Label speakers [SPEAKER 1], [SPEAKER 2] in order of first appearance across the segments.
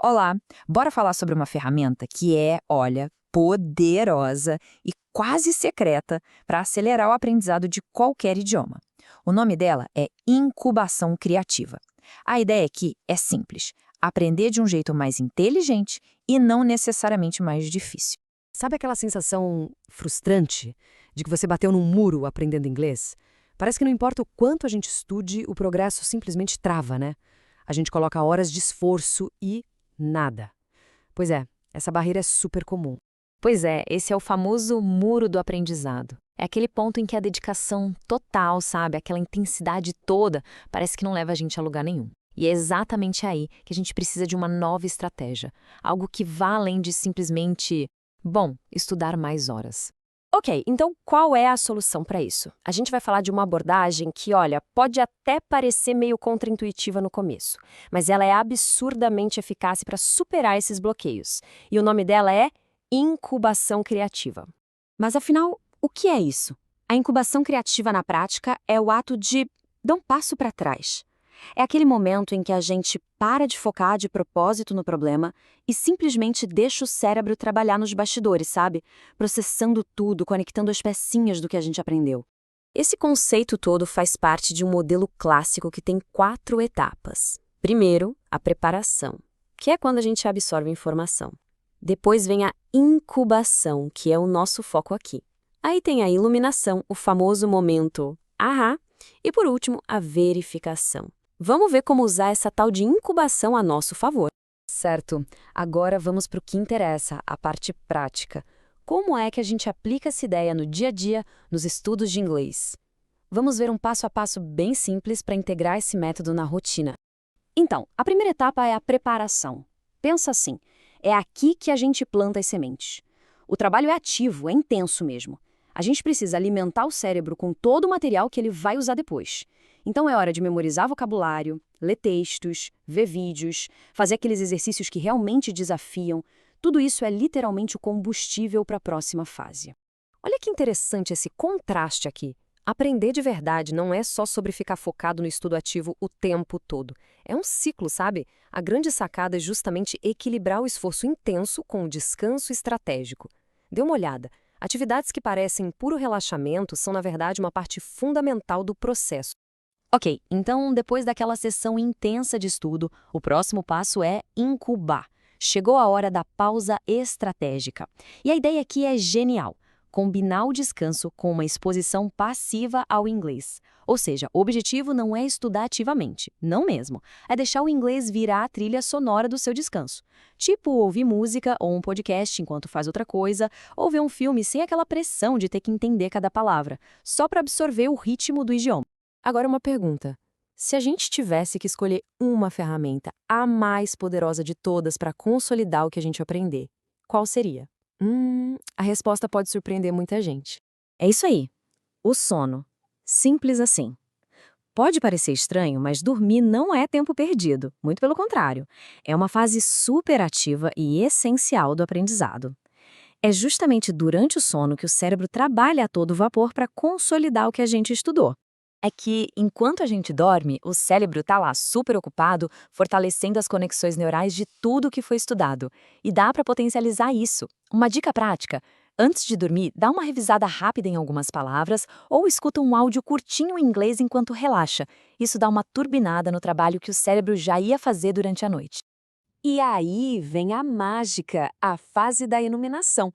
[SPEAKER 1] Olá, bora falar sobre uma ferramenta que é, olha, poderosa e quase secreta para acelerar o aprendizado de qualquer idioma. O nome dela é incubação criativa. A ideia aqui é simples: aprender de um jeito mais inteligente e não necessariamente mais difícil.
[SPEAKER 2] Sabe aquela sensação frustrante de que você bateu num muro aprendendo inglês? Parece que não importa o quanto a gente estude, o progresso simplesmente trava, né? A gente coloca horas de esforço e nada. Pois é, essa barreira é super comum.
[SPEAKER 3] Pois é, esse é o famoso muro do aprendizado. É aquele ponto em que a dedicação total, sabe, aquela intensidade toda, parece que não leva a gente a lugar nenhum. E é exatamente aí que a gente precisa de uma nova estratégia. Algo que vá além de simplesmente, bom, estudar mais horas.
[SPEAKER 4] Ok, então qual é a solução para isso? A gente vai falar de uma abordagem que, olha, pode até parecer meio contraintuitiva no começo, mas ela é absurdamente eficaz para superar esses bloqueios. E o nome dela é incubação criativa. Mas afinal, o que é isso? A incubação criativa na prática é o ato de dar um passo para trás. É aquele momento em que a gente para de focar de propósito no problema e simplesmente deixa o cérebro trabalhar nos bastidores, sabe? Processando tudo, conectando as pecinhas do que a gente aprendeu. Esse conceito todo faz parte de um modelo clássico que tem 4 etapas. Primeiro, a preparação, que é quando a gente absorve informação. Depois vem a incubação, que é o nosso foco aqui. Aí tem a iluminação, o famoso momento ahá. E por último, a verificação. Vamos ver como usar essa tal de incubação a nosso favor. Certo, agora vamos para o que interessa, a parte prática. Como é que a gente aplica essa ideia no dia a dia, nos estudos de inglês? Vamos ver um passo a passo bem simples para integrar esse método na rotina. Então, a primeira etapa é a preparação. Pensa assim, é aqui que a gente planta as sementes. O trabalho é ativo, é intenso mesmo. A gente precisa alimentar o cérebro com todo o material que ele vai usar depois. Então é hora de memorizar vocabulário, ler textos, ver vídeos, fazer aqueles exercícios que realmente desafiam. Tudo isso é literalmente o combustível para a próxima fase. Olha que interessante esse contraste aqui. Aprender de verdade não é só sobre ficar focado no estudo ativo o tempo todo. É um ciclo, sabe? A grande sacada é justamente equilibrar o esforço intenso com o descanso estratégico. Dê uma olhada. Atividades que parecem puro relaxamento são, na verdade, uma parte fundamental do processo. Ok, então, depois daquela sessão intensa de estudo, o próximo passo é incubar. Chegou a hora da pausa estratégica. E a ideia aqui é genial: combinar o descanso com uma exposição passiva ao inglês. Ou seja, o objetivo não é estudar ativamente, não mesmo. É deixar o inglês virar a trilha sonora do seu descanso. Tipo ouvir música ou um podcast enquanto faz outra coisa, ou ver um filme sem aquela pressão de ter que entender cada palavra, só para absorver o ritmo do idioma. Agora uma pergunta. Se a gente tivesse que escolher uma ferramenta, a mais poderosa de todas para consolidar o que a gente aprender, qual seria? A resposta pode surpreender muita gente. É isso aí, o sono. Simples assim. Pode parecer estranho, mas dormir não é tempo perdido, muito pelo contrário. É uma fase super ativa e essencial do aprendizado. É justamente durante o sono que o cérebro trabalha a todo vapor para consolidar o que a gente estudou. É que, enquanto a gente dorme, o cérebro está lá super ocupado, fortalecendo as conexões neurais de tudo que foi estudado. E dá para potencializar isso. Uma dica prática: antes de dormir, dá uma revisada rápida em algumas palavras ou escuta um áudio curtinho em inglês enquanto relaxa. Isso dá uma turbinada no trabalho que o cérebro já ia fazer durante a noite. E aí vem a mágica, a fase da iluminação.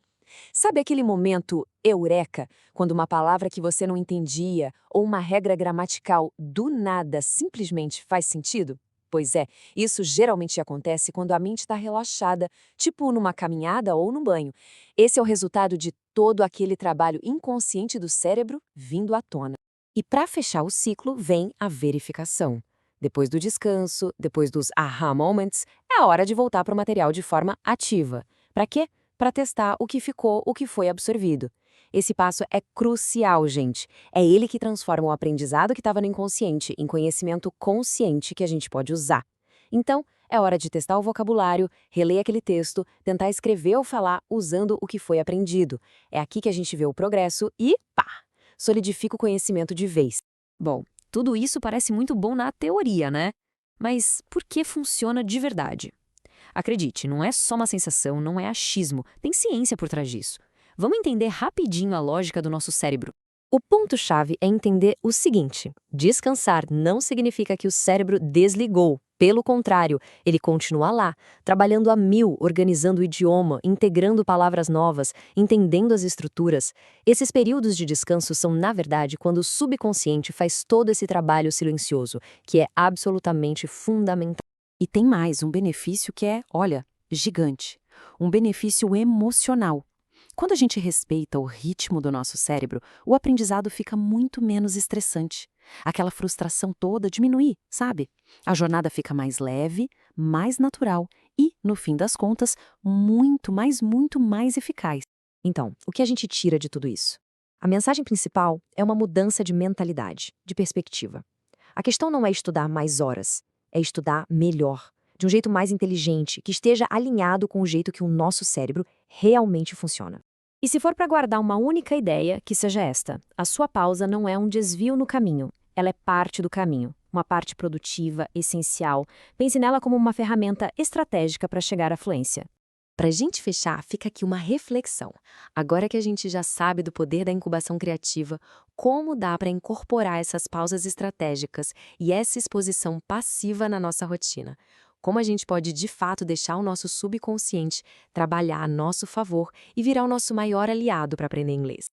[SPEAKER 4] Sabe aquele momento eureka, quando uma palavra que você não entendia ou uma regra gramatical do nada simplesmente faz sentido? Pois é, isso geralmente acontece quando a mente está relaxada, tipo numa caminhada ou no banho. Esse é o resultado de todo aquele trabalho inconsciente do cérebro vindo à tona. E para fechar o ciclo, vem a verificação. Depois do descanso, depois dos aha moments, é a hora de voltar para o material de forma ativa. Para quê? Para testar o que ficou, o que foi absorvido. Esse passo é crucial, gente. É ele que transforma o aprendizado que estava no inconsciente em conhecimento consciente que a gente pode usar. Então, é hora de testar o vocabulário, reler aquele texto, tentar escrever ou falar usando o que foi aprendido. É aqui que a gente vê o progresso e, pá, solidifica o conhecimento de vez.
[SPEAKER 3] Bom, tudo isso parece muito bom na teoria, né? Mas por que funciona de verdade? Acredite, não é só uma sensação, não é achismo, tem ciência por trás disso. Vamos entender rapidinho a lógica do nosso cérebro.
[SPEAKER 4] O ponto-chave é entender o seguinte: descansar não significa que o cérebro desligou. Pelo contrário, ele continua lá, trabalhando a mil, organizando o idioma, integrando palavras novas, entendendo as estruturas. Esses períodos de descanso são, na verdade, quando o subconsciente faz todo esse trabalho silencioso, que é absolutamente fundamental.
[SPEAKER 2] E tem mais um benefício que é, olha, gigante. Um benefício emocional. Quando a gente respeita o ritmo do nosso cérebro, o aprendizado fica muito menos estressante. Aquela frustração toda diminui, sabe? A jornada fica mais leve, mais natural e, no fim das contas, muito mais eficaz.
[SPEAKER 3] Então, o que a gente tira de tudo isso? A mensagem principal é uma mudança de mentalidade, de perspectiva. A questão não é estudar mais horas, é estudar melhor, de um jeito mais inteligente, que esteja alinhado com o jeito que o nosso cérebro realmente funciona. E se for para guardar uma única ideia, que seja esta: a sua pausa não é um desvio no caminho, ela é parte do caminho, uma parte produtiva, essencial. Pense nela como uma ferramenta estratégica para chegar à fluência.
[SPEAKER 4] Para a gente fechar, fica aqui uma reflexão. Agora que a gente já sabe do poder da incubação criativa, como dá para incorporar essas pausas estratégicas e essa exposição passiva na nossa rotina? Como a gente pode, de fato, deixar o nosso subconsciente trabalhar a nosso favor e virar o nosso maior aliado para aprender inglês?